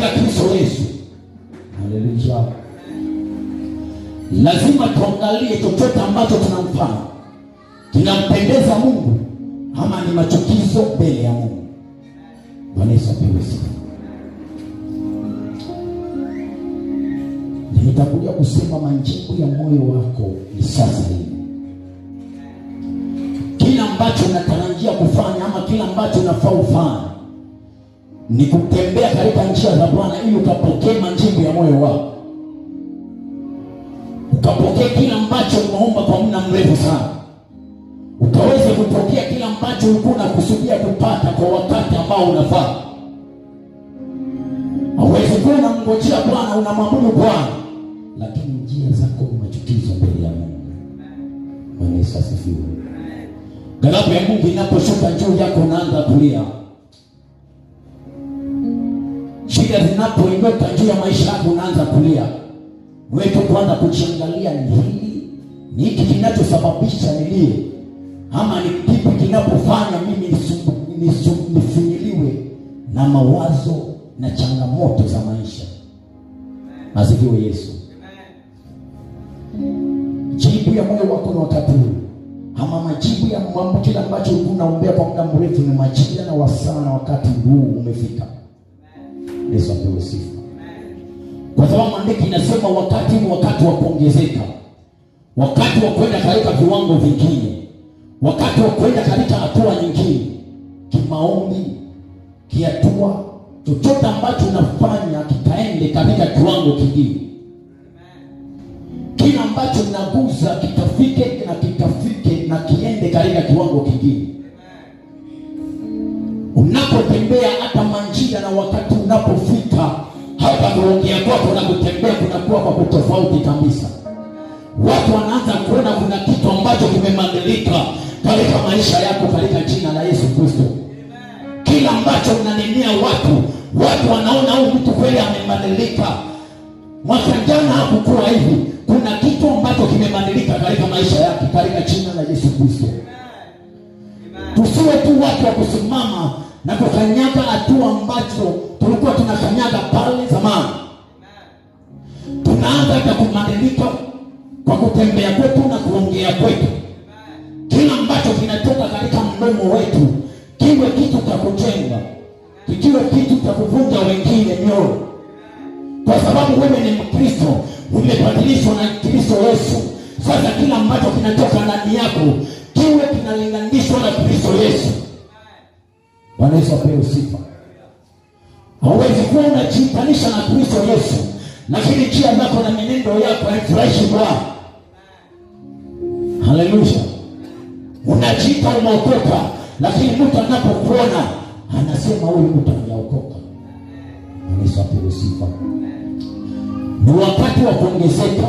katika Kristo Yesu. Haleluya. Lazima tuangalie chochote ambacho tunamfanya kinampendeza Mungu ama ni machukizo mbele ya Mungu. Bwana Yesu asifiwe. Nitakuja kusema majibu ya moyo wako ni sasa hivi. Kila ambacho unatarajia kufanya ama kila ambacho unafaa ufanye ni kutembea katika njia za Bwana ili ukapokee majibu ya moyo wako. Ukapokea kila ambacho umeomba kwa muda mrefu sana. Ukaweze kupokea kila ambacho ulikuwa unakusudia kupata kwa wakati ambao unafaa. Hauwezi kuwa unamngojea Bwana, unamwabudu Bwana, lakini njia zako ni machukizo mbele ya Mungu. Bwana Yesu asifiwe. Ghadhabu ya Mungu inaposhuka juu yako unaanza kulia. Shida zinapoinuka juu ya maisha yako unaanza kulia. Wewe kwanza kujiangalia, ni hili, ni hiki kinachosababisha nilie, ama ni kipi kinapofanya mimi nifinyiliwe na mawazo na changamoto za maisha. Asifiwe Yesu. Jibu ya moyo wako ni wakati huu, ama majibu ya mambo kila ambacho unaombea kwa muda mrefu ni majibu na wasaa na wakati huu umefika. Yesu apewe sifa. Kwa sababu maandiko inasema wakati ni wakati wa kuongezeka, wakati wa kwenda katika viwango vingine, wakati wa kwenda katika hatua nyingine, kimaombi, kiatua, chochote ambacho unafanya kikaende katika kiwango kingine. Kila ambacho unaguza kitafike na kiende katika kiwango kingine. Unapotembea hata manjia na wakati unapofika hapa kuongea kwako na kutembea kunakuwa kwa tofauti kabisa. Watu wanaanza kuona kuna kitu ambacho kimebadilika katika maisha yako katika jina la Yesu Kristo. Kila ambacho unanenea watu wanaona huyu mtu kweli amebadilika. Mwaka jana hakukuwa hivi. Kuna kitu ambacho kimebadilika katika maisha yake katika jina la Yesu Kristo. Tusiwe tu watu wa kusimama na kukanyaga hatua ambacho tulikuwa tunakanyaga pale zamani. Tunaanza kubadilika kwa kutembea kwetu na kuongea kwetu. Kila ambacho kinatoka katika mdomo wetu kiwe kitu cha kujenga, kiwe kitu cha kuvunja wengine mioyo. Kwa sababu wewe ni Mkristo, umebadilishwa na Kristo Yesu. Sasa kila ambacho kinatoka ndani yako kiwe kinalinganishwa na Kristo Yesu. Bwana Yesu apewe sifa. Hauwezi kuwa unajitanisha na Kristo Yesu, lakini njia zako na menendo yako haifurahishi Bwana. Haleluya. Unajiita umeokoka, lakini mtu anapokuona anasema huyu mtu hajaokoka. Bwana Yesu apewe sifa. Ni wakati wa kuongezeka,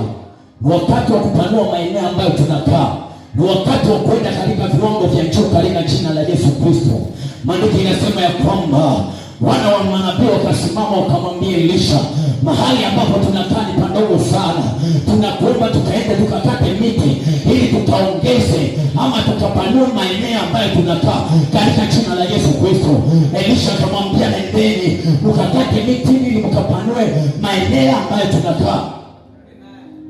ni wakati wa kupanua maeneo ambayo tunakaa, ni wakati wa kwenda katika viwango vya juu katika jina la Yesu Kristo. Maandiko inasema ya kwamba wana wa manabii wakasimama wakamwambia Elisha, mahali ambapo tunakaa ni padogo sana, tunakuomba tukaende tukakate miti ili tukaongeze ama tukapanue maeneo ambayo tunakaa katika jina la Yesu Kristo. Elisha akamwambia, nendeni mkakate miti ili mkapanue maeneo ambayo tunakaa.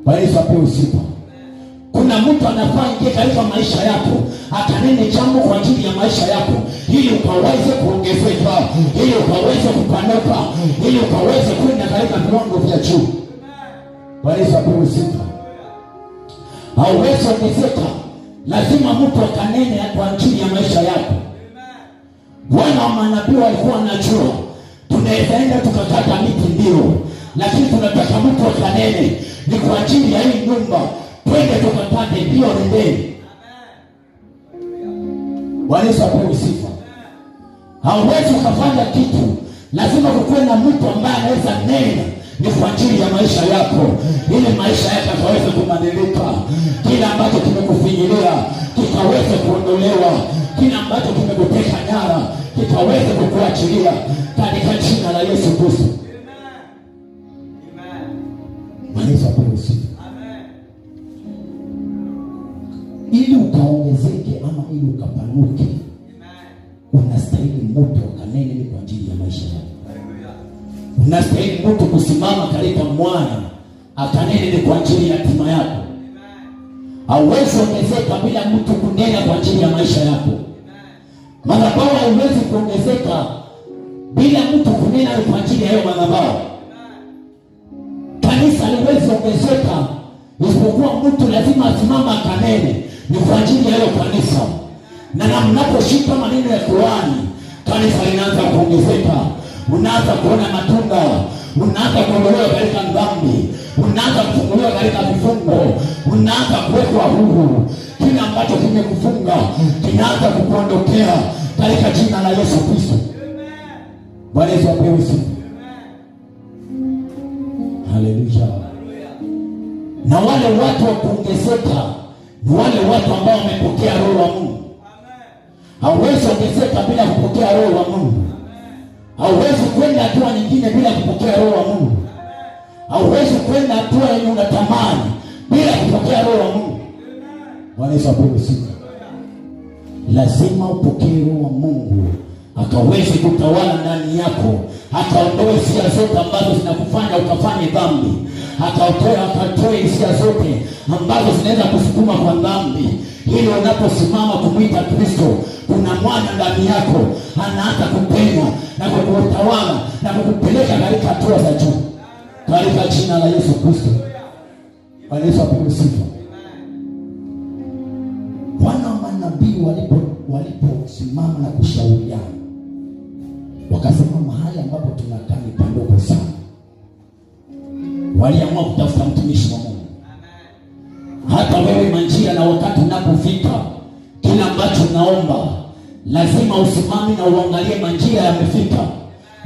Bwana Yesu apewe sifa. Kuna mtu anafaa ingie katika maisha yako akanene jambo kwa ajili ya maisha yako ili ukaweze kuongezeka, ili ukaweze kupanuka, ili ukaweze kwenda katika viwango vya juu. Bwana Yesu apewe sifa. Hauwezi ongezeka, lazima mtu akanene kwa ajili ya maisha yako. Wana wa manabii walikuwa wanajua tunaweza enda tukakata miti ndio, lakini tunataka mtu akanene ni kwa ajili ya hii nyumba, twende tukapate ndio nendeni. Bwana Yesu apewe sifa. Hauwezi ukafanya kitu, lazima kukuwe na mtu ambaye anaweza nena ni kwa ajili ya maisha yako, ili maisha yako yakaweze kubadilika. Kila ambacho kimekufinyilia kikaweze kuondolewa, kila ambacho kimekuteka nyara kikaweze kukuachilia katika jina la Yesu Kristo. Bwana Yesu apewe sifa. Ili ukaongezeke ama ili ukapanuke, unastahili moto ukanene kwa ajili ya maisha yako. Unastahili mtu kusimama katika mwana akanene kwa ajili ya hatima yako. Hauwezi ongezeka bila mtu kunena kwa ajili ya maisha yako. Madhabahu haiwezi kuongezeka bila mtu kunena kwa ajili ya hayo madhabahu. Kanisa haliwezi ongezeka isipokuwa mtu lazima asimama akanene ni kwa ajili ya hayo kanisa. Na mnaposhika maneno ya Qur'ani, kanisa linaanza kuongezeka. Unaanza kuona matunda, unaanza kuondolewa katika dhambi, unaanza kufunguliwa katika vifungo, unaanza kuwekwa huru. Kile ambacho kimekufunga kinaanza kukuondokea katika jina la Yesu Kristo. Bwana Yesu apewe sifa. Haleluya. Na wale watu wa kuongezeka ni wale watu ambao wamepokea roho wa Mungu. Hauwezi ongezeka bila kupokea roho wa Mungu. Hauwezi kwenda hatua nyingine bila kupokea roho wa Mungu. Hauwezi kwenda hatua yenye unatamani bila kupokea roho wa Mungu. Bwana Yesu apewe sifa. Lazima upokee roho wa Mungu akaweze kutawala ndani yako, akaondoe hisia zote ambazo zinakufanya ukafanye dhambi, akatoe hisia zote ambazo zinaweza kusukuma kwa dhambi. Ili unaposimama kumwita Kristo, kuna mwana ndani yako anaanza kupenya na kukutawala na kukupeleka katika hatua za juu, katika jina la Yesu Kristo. Bwana Yesu apewe sifa. Wana wa manabii waliposimama na kushauriana, wakasema mahali ambapo tunakaa ni pandogo sana. Waliamua kutafuta mtumishi wa Mungu. Hata wewe Manjia, na wakati unapofika kila ambacho naomba lazima usimame na uangalie Manjia yamefika.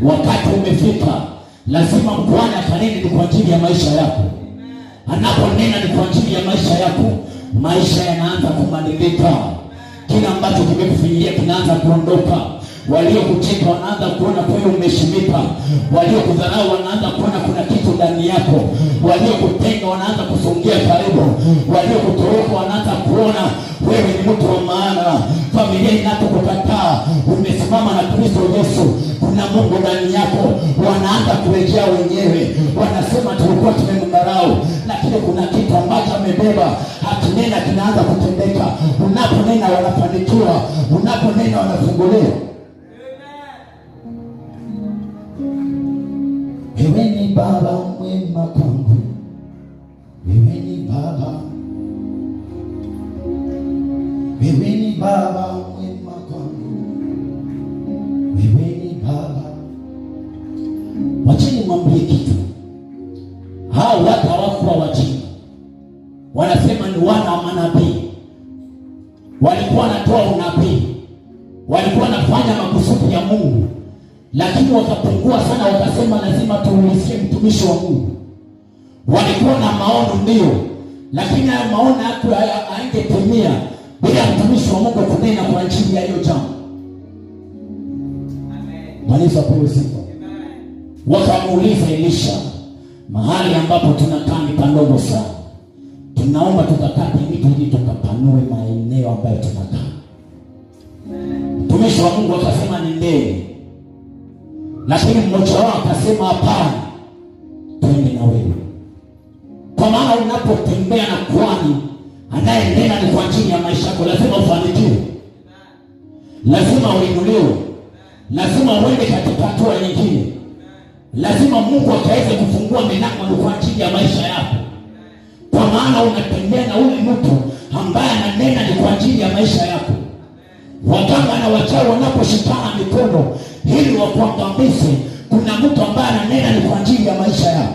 Wakati umefika, lazima Bwana akanene ni kwa ajili ya maisha yako. Anaponena ni kwa ajili ya maisha yako, maisha yanaanza kubadilika. Kila ambacho kimekufinyilia kinaanza kuondoka. Waliokucheka wanaanza kuona kweli umeshimika. Waliokudharau wanaanza kuona kuna kitu ndani yako. Waliokutenga wanaanza kusongea karibu. Waliokutoroka wanaanza kuona wewe ni mtu wa maana. Familia inapokukataa, umesimama na Kristo Yesu, kuna Mungu ndani yako. Wanaanza kurejea wenyewe. Wanasema tulikuwa tumemdharau, lakini kuna kitu ambacho amebeba. Akinena kinaanza kutendeka. Unaponena wanafanikiwa. Unaponena wanafunguliwa. Wewe ni Baba mwema kwangu. Wewe ni Baba. Wewe ni Baba mwema kwangu. Wewe ni Baba. Wacheni mwambie kitu. Hao watu hawakuwa wajinga. Wanasema ni wana wa manabii. Walikuwa wanatoa unabii. Walikuwa wanafanya makusudi ya Mungu. Lakini wakapungua sana, wakasema lazima tuulizie mtumishi wa Mungu. Walikuwa na maono ndio, lakini hayo maono hayangetimia bila mtumishi wa Mungu kunena kwa ajili ya hiyo jambo. Amen. Yesu apewe sifa. Wakamuuliza Elisha, mahali ambapo tunakaa ni pandogo sana. Tunaomba tukakate miti ili tukapanue maeneo ambayo tunakaa. Mtumishi wa Mungu akasema ni ndege. Lakini mmoja wao akasema hapana, twende na wewe. Kwa maana unapotembea na kuhani anayenena ni kwa ajili ya maisha yako, lazima ufanikiwe. Lazima uinuliwe. Lazima uende katika hatua nyingine. Lazima Mungu akaweze kufungua milango kwa ajili ya maisha yako. Kwa maana unatembea na ule mtu ambaye ananena ni kwa ajili ya maisha yako. Waganga na wachawi wanaposhikana mikono ili wakuangamize, kuna mtu ambaye ananena ni kwa ajili ya maisha yako.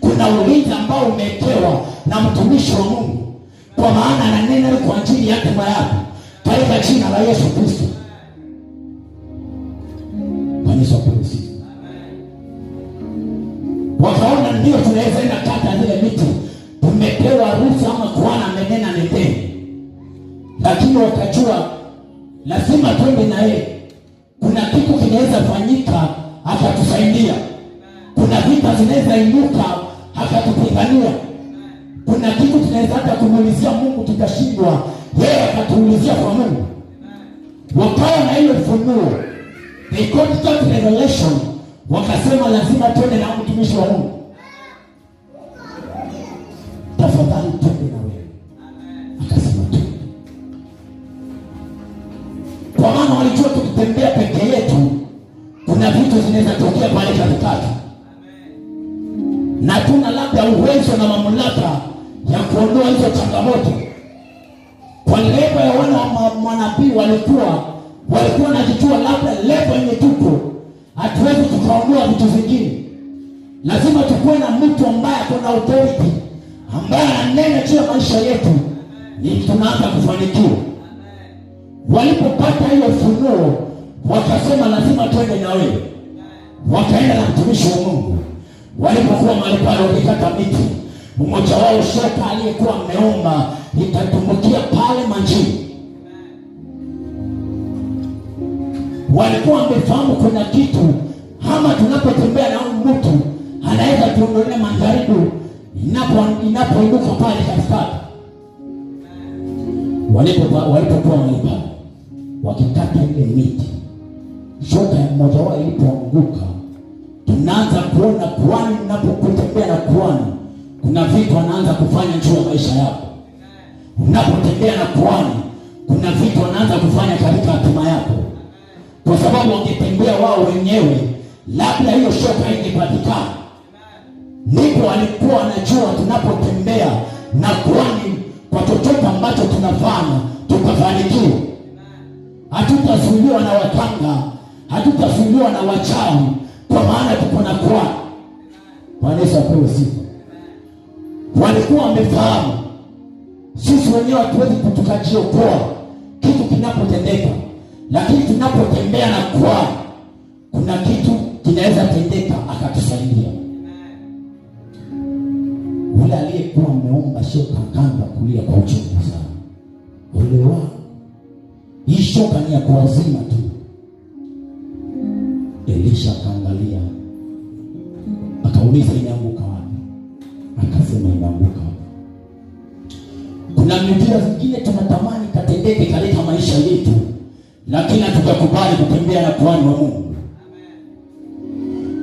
Kuna ulinzi ambao umewekewa na mtumishi wa Mungu, kwa maana ananena ni kwa ajili ya hatima yako, katika jina la Yesu Kristo. Kanisa polisi wakaona ndio tunaweza enda kata zile miti, tumepewa ruhusa ama kuana amenena nendeni. Lakini wakajua lazima twende na yeye. Kuna kitu kinaweza fanyika akatusaidia. Kuna vita zinaweza inuka akatupigania. Kuna kitu tunaweza hata kumuulizia Mungu tutashindwa, yeye akatuulizia kwa Mungu. Wakawa na ile funuo, they got that revelation wakasema lazima twende na mtumishi wa Mungu. Tafadhali twende na wewe. Akasema twende. Kwa maana walijua tukitembea peke yetu kuna vitu zinaweza tokea pale katikati, na tuna labda uwezo na mamlaka ya kuondoa hizo changamoto. Kwa levo ya wana wa manabii walikuwa wanajijua labda levo yenye tuko hatuwezi tukaondoa vitu vingine. Lazima tukuwe na mtu ambaye kuna authority, ambaye ananena juu ya maisha yetu, ni tunaanza kufanikiwa. Walipopata hiyo funuo wakasema lazima twende na wewe. Wakaenda na mtumishi wa Mungu. Walipokuwa mahali pale wakikata miti, mmoja wao shoka aliyekuwa ameomba ikatumbukia pale majini. Walikuwa wamefahamu kuna kitu, ama tunapotembea na mtu anaweza tuondolea majaribu inapoinuka pale katikati. Walipokuwa mahali pale wakikata ile miti, shoka ya mmoja wao ilipoanguka, tunaanza kuona kuhani, unapotembea na kuhani kuna vitu anaanza kufanya juu ya maisha yako. Unapotembea na kuhani kuna vitu anaanza kufanya katika hatima yako, kwa sababu wangetembea wao wenyewe labda hiyo shoka ingepatikana. Ndipo walikuwa wanajua tunapotembea na kuhani kwa chochote ambacho tunafanya tukafanikiwa. Hatutazuiliwa na wakanga, hatutazuiliwa na wachawi, kwa maana tuko na kuhani. Bwana Yesu apewe sifa. Walikuwa wamefahamu sisi wenyewe hatuwezi kutukajiokoa kitu kinapotendeka, lakini tunapotembea na kuhani kuna kitu kinaweza tendeka akatusaidia. Yule aliyekuwa ameomba shoka akaanza kulia kwa uchungu sana. Ole wao, hii shoka ni ya kuwazima tu. Elisha akaangalia, akauliza inaanguka wapi? Akasema inaanguka wapi? Kuna miujiza zingine tunatamani katendeke katika maisha yetu, lakini hatutakubali kutembea na kuhani wa Mungu.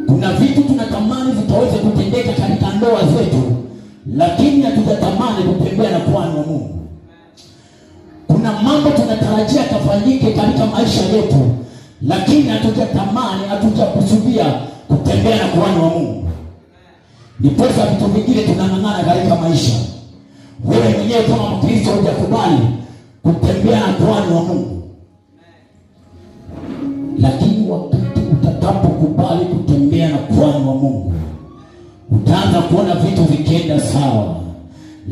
Kuna vitu tunatamani vitaweze kutendeka katika ndoa zetu, lakini hatujatamani kutembea na kuhani wa Mungu. Kuna mambo tunatarajia kafanyike katika maisha yetu, lakini hatujatamani, hatujakusudia kutembea na kuhani wa Mungu. Niposa vitu vingine tunang'ang'ana katika maisha. Wewe mwenyewe kama Mkristo hujakubali kutembea na kuhani wa Mungu, lakini wakati utakapokubali kutembea na kuhani wa Mungu, utaanza kuona vitu vikienda sawa.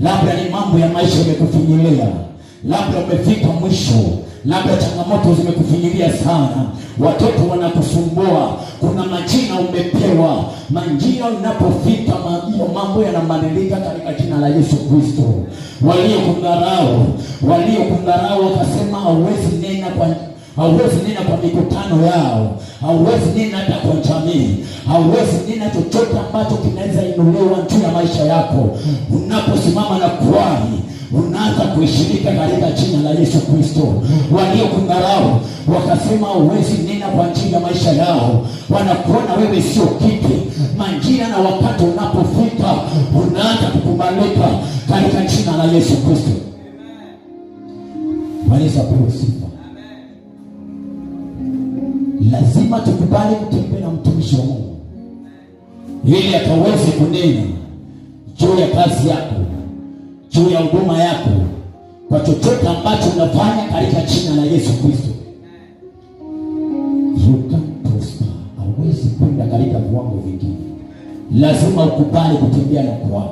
Labda ni mambo ya maisha yamekufinyilia, labda umefika mwisho, labda changamoto zimekufinyilia sana, watoto wanakusumbua, kuna majina umepewa. Majina unapofika mambo yanabadilika katika jina la Yesu Kristo. Waliokudharau wakasema hauwezi nena kwa mikutano yao, hauwezi nena hata kwa jamii, hauwezi nena chochote ambacho kinaweza inuliwa juu ya maisha yako. Unaposimama na kuhani, unaanza kuishirika katika jina la Yesu Kristo. Waliokudharau wakasema hauwezi nena kwa ajili ya maisha yao, wanakuona wewe sio kitu. Majira na wakati unapofika, unaanza kukubalika katika jina la Yesu Kristo. Bwana Yesu apewe sifa. Lazima tukubali kutembea na mtumishi wa Mungu ili akaweze kunena juu ya kazi yako, juu ya huduma yako, kwa chochote ambacho unafanya katika jina la Yesu Kristo. You can prosper. Hauwezi kwenda katika viwango vingine. Lazima ukubali kutembea na kuhani.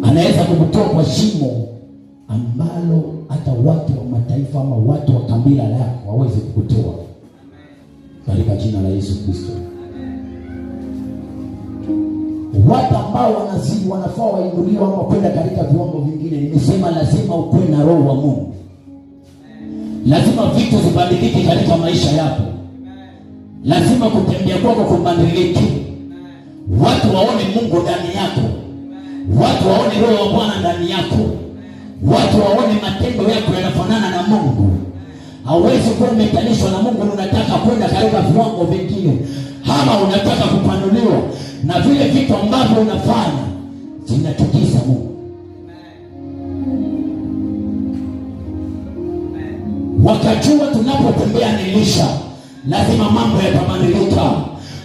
Anaweza kukutoa kwa shimo ambalo hata watu wa mataifa ama watu wa kabila lako hawezi kukutoa, katika jina la Yesu Kristo. Watu ambao wanafaa wainuliwa ama kwenda katika viwango vingine, nimesema lazima ukuwe na roho wa Mungu. Lazima vitu zibadilike katika maisha yako. Lazima kutembea kwako kubadilike. Watu waone Mungu ndani yako. Watu waone roho wa Bwana ndani yako. Watu waone matendo yako yanafanana na Mungu. hauwezi kuwa umetanishwa na Mungu unataka kwenda katika viwango vingine, ama unataka kupanuliwa na vile vitu ambavyo unafanya zinachukiza Mungu. Wakajua tunapotembea na Elisha lazima mambo yatabadilika.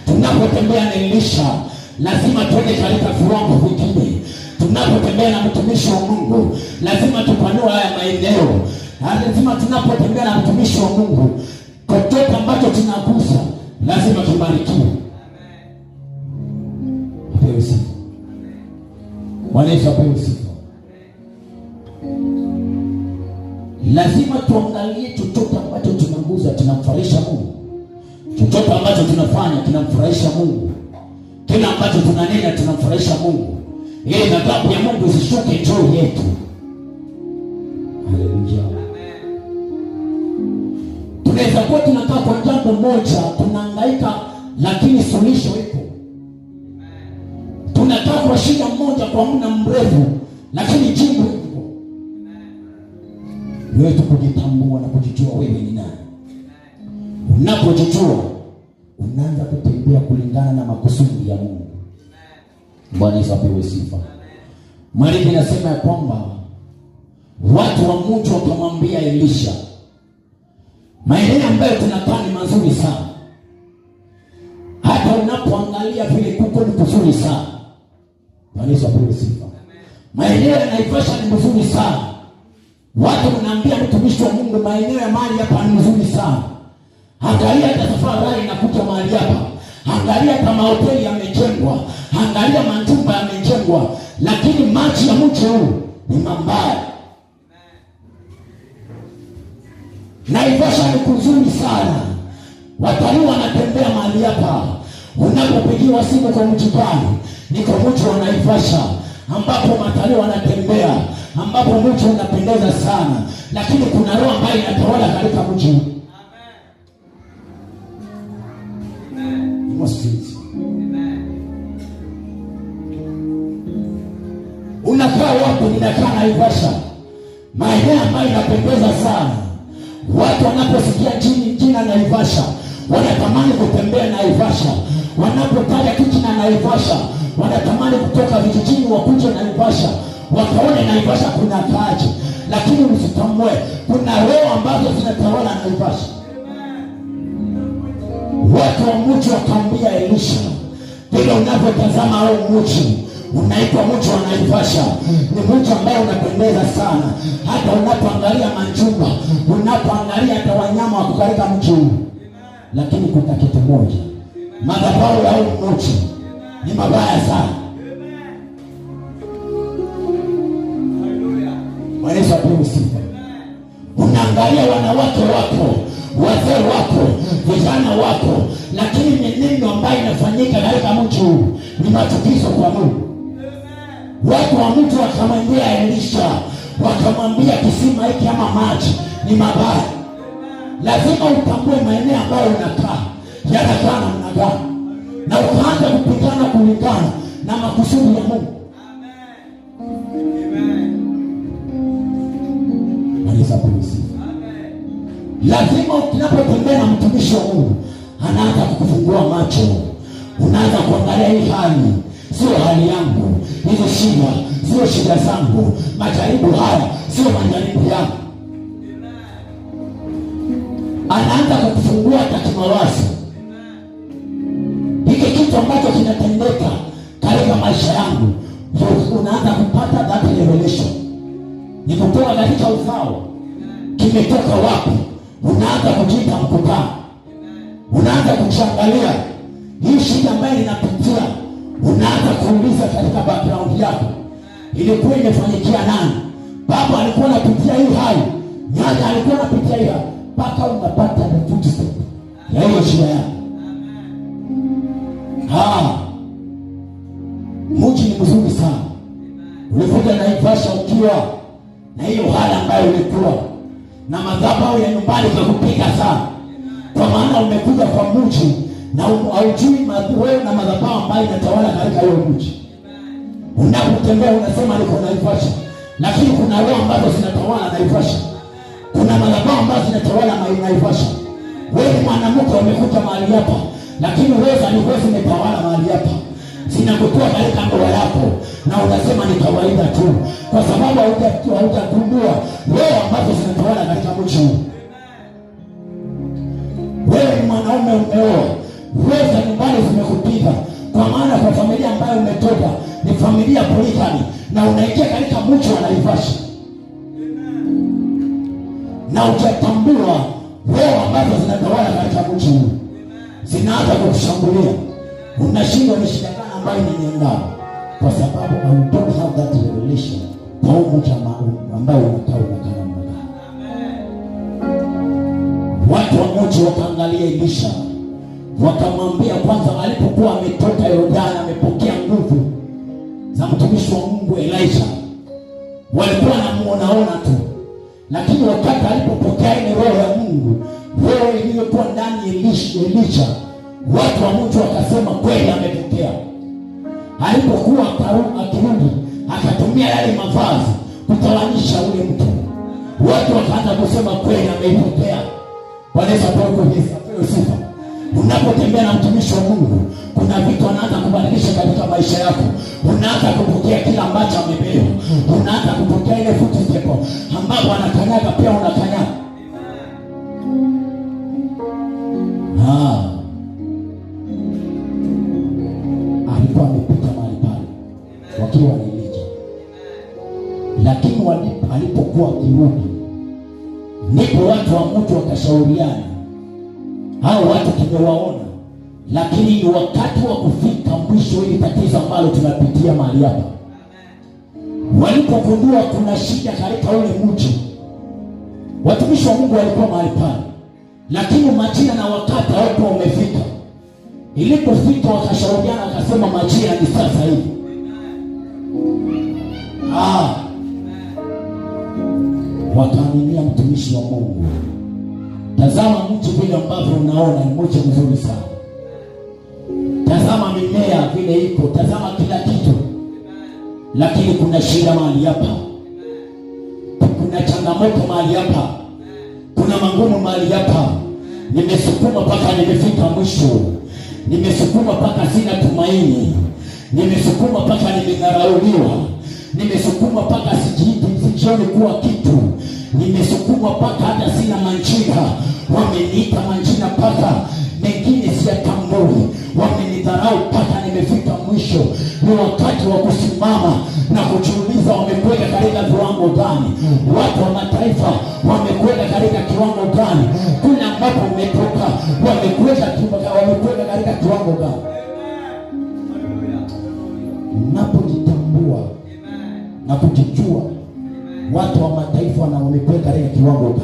Tunapotembea na Elisha lazima tuende katika viwango vingine. Tunapotembea na mtumishi wa Mungu lazima tupanue haya maeneo. Lazima tunapotembea na mtumishi wa Mungu kote ambacho tunagusa lazima kibarikiwe. Apewe sifa. Bwana Yesu apewe sifa. Lazima tuangalie chochote ambacho tunagusa tunamfurahisha Mungu. Chochote ambacho tunafanya kinamfurahisha Mungu. Kila ambacho tunanena tunamfurahisha Mungu. Ili ghadhabu ya Mungu isishuke juu yetu. Haleluya. Tunaweza kuwa tunakaa kwa jambo moja, tunahangaika lakini suluhisho iko. Tunakaa kwa shida moja kwa muda mrefu lakini jibu liko. Wewe tu kujitambua na kujijua wewe ni nani. Unapojijua unaanza kutembea kulingana na makusudi ya Mungu. Bwana Yesu apewe sifa. Maandiko yanasema kwamba watu wa mji wakamwambia Elisha, maeneo ambayo tunakaa ni mazuri sana. Hata unapoangalia vile kuko ni kuzuri sana. Bwana Yesu apewe sifa. Maeneo ya Naivasha ni mzuri sana. Watu wanaambia mtumishi wa Mungu maeneo ya mali hapa ni mzuri sana. Angalia hata safari inakuja mahali hapa. Angalia kama hoteli yamejengwa. Angalia majumba yamejengwa. Lakini maji ya mji huu ni mabaya. Naivasha ni kuzuri sana. Watalii wanatembea mahali hapa. Unapopigiwa simu kwa mji gani? Niko mji wa Naivasha ambapo watalii wanatembea, ambapo mji unapendeza sana. Lakini kuna roho ambayo inatawala katika mji huu. Unakaa wapi? Ninakaa Naivasha, maeneo ambayo inapendeza sana. Watu wanaposikia jina Naivasha wanatamani kutembea Naivasha. Wanapotaja jina Naivasha wanatamani kutoka vijijini wakuje Naivasha wakaone Naivasha kuna kaje. Lakini msitambue kuna roho ambazo zinatawala Naivasha. Watu wa mji wakamwambia Elisha, vile unavyotazama huu mji unaitwa mji wa Naivasha, ni mji ambao unapendeza sana. Hata unapoangalia majumba, unapoangalia hata wanyama wako katika mji huu. Lakini kuna kitu moja, madhabahu ya huu mji ni mabaya sana. Bwana Yesu apewe sifa. Unaangalia wanawake wako, wazee wako, vijana wako, lakini menendo ambayo inafanyika katika mji huu ni machukizo kwa Mungu. Watu wa mji wakamwambia Elisha, wakamwambia kisima hiki ama maji ni mabaya. Lazima utambue maeneo ambayo unakaa yanakaa namna gani, na ukaanza kupigana kulingana na makusudi ya Mungu. Lazima unapotembea na mtumishi wa Mungu anaanza kukufungua macho. Unaanza kuangalia hii hali sio hali yangu, hizo shida sio shida zangu, majaribu haya sio majaribu yangu. Anaanza kukufungua katika mawazo. Hiki kitu ambacho kinatendeka katika maisha yangu, unaanza kupata that revelation. Ni kutoka katika uzao, kimetoka wapi? Unaanza kujiita mkutano. Unaanza kuchangalia hii shida ambayo inapitia. Unaanza kuuliza katika background yako, ilikuwa imefanyikia nani? Baba alikuwa anapitia hii hali, nyanya alikuwa anapitia hii, mpaka unapata the footstep ya hiyo shida yako. Mji ni mzuri sana. Ulikuja Naivasha ukiwa na hiyo hali ambayo ulikuwa na madhabahu ya nyumbani kwa kupiga sana, kwa maana umekuja kwa mji na haujui wewe na madhabahu ambayo inatawala katika hiyo mji. Unapotembea unasema niko Naivasha, lakini kuna roho ambazo zinatawala Naivasha. Kuna madhabahu ambazo zinatawala Naivasha. Wewe mwanamke umekuja mahali hapa, lakini wewe zimetawala mahali hapa, zinakutoa katika ndoa yako, na unasema ni kawaida tu, kwa sababu hautagundua wewe ambazo zinatawala katika mji huu. Wewe ni mwanaume umeoa, wewe za nyumbani zimekupiga, kwa maana kwa familia ambayo umetoka ni familia polygamy, na unaingia katika mji wa Naivasha na utatambua wewe ambazo zinatawala katika mji huu zinaanza kukushambulia. Unashindwa ni shida gani ambayo inaniendana, kwa sababu I don't have that revelation kwa mtu ambao unakaa namna gani. Watu wa mji wakaangalia Elisha, wakamwambia kwanza, alipokuwa ametoka Yordani amepokea nguvu za mtumishi wa Mungu Elisha, walikuwa wanamuona tu, lakini wakati alipopokea ile roho ya Mungu, roho iliyokuwa ndani ya Elisha, watu wa mji wakasema kweli amepokea. Alipokuwa akirudi, akatumia yale mavazi kutawanisha ule mtu, watu wakaanza kusema kweli ameipokea. Bwana Yesu apewe sifa. Unapotembea na mtumishi wa Mungu, kuna vitu anaanza kubadilisha katika maisha yako. Unaanza kupokea kila ambacho amebeba. Unaanza kupokea ile footstep ambapo anakanyaga, pia unakanyaga. Alikuwa amepita mahali pale wakiwa na Elisha, lakini alipokuwa kirudi, ndipo watu wa mtu wakashauriana, hao watu tumewaona, lakini ni wakati wa kufika mwisho ili tatizo ambalo tunapitia mahali hapa. Walipogundua kuna shida katika ule mji, watumishi wa Mungu walikuwa mahali pale, lakini majira na wakati hawakuwa umefika. Ilipofika wakashauriana, wakasema majira ni sasa hivi. Wakaaminia mtumishi wa Mungu. Tazama mtu vile ambavyo unaona ni mtu mzuri sana. Tazama mimea vile iko, tazama kila kitu, lakini kuna shida mahali hapa, kuna changamoto mahali hapa, kuna magumu mahali hapa. Nimesukuma mpaka nimefika mwisho, nimesukuma mpaka sina tumaini, nimesukuma mpaka nimedharauliwa, nimesukuma mpaka sijioni kuwa kitu, nimesukuma mpaka hata sina manjina, wameniita manjina mpaka mengine siyatambui, wamenidharau mpaka nimefika mwisho. Ni wakati wa kusimama na kujiuliza, wamekuweka katika kiwango gani? Watu wa mataifa wamekuweka katika kiwango gani? Kule ambapo umetoka wamekuweka katika kiwango gani? Unapojitambua na kujijua, watu wa mataifa na wamekuweka katika kiwango gani?